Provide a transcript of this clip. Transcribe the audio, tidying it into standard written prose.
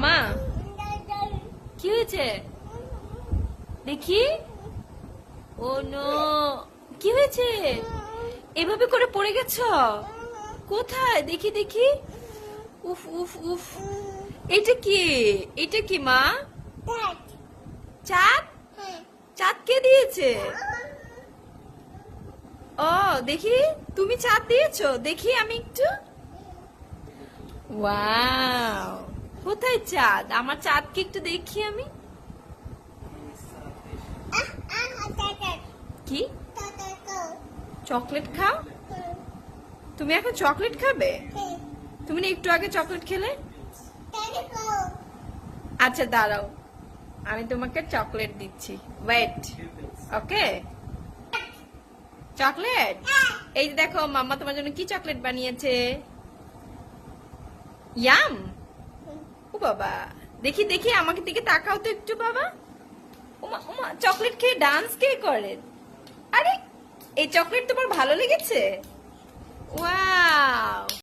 মা কি হয়েছে দেখি। ও নো, কি হয়েছে? এভাবে করে পড়ে গেছ? কোথায় দেখি দেখি। উফ উফ উফ, এটা কি? এটা কি মা? চাঁদ? চাঁদ কে দিয়েছে? ও দেখি, তুমি চাঁদ দিয়েছো? দেখি আমি একটু। ওয়াও, কোথায় চাঁদ? আমার চাঁদকে একটু দেখি আমি। কি চকলেট খাও? তুমি এখন চকলেট খাবে? তুমি না একটু আগে চকলেট খেলে? আচ্ছা দাঁড়াও, আমি তোমাকে চকলেট দিচ্ছি, ওয়েট। ওকে, চকলেট। এই যে দেখো মাম্মা তোমার জন্য কি চকলেট বানিয়েছে। ইয়াম। ও বাবা, দেখি দেখি আমাকে দিকে তাকাও তো একটু বাবা। ওমা ওমা, চকলেট খেয়ে ডান্স কে করে? আরে, এই চকলেট তোমার ভালো লেগেছে? ওয়াও।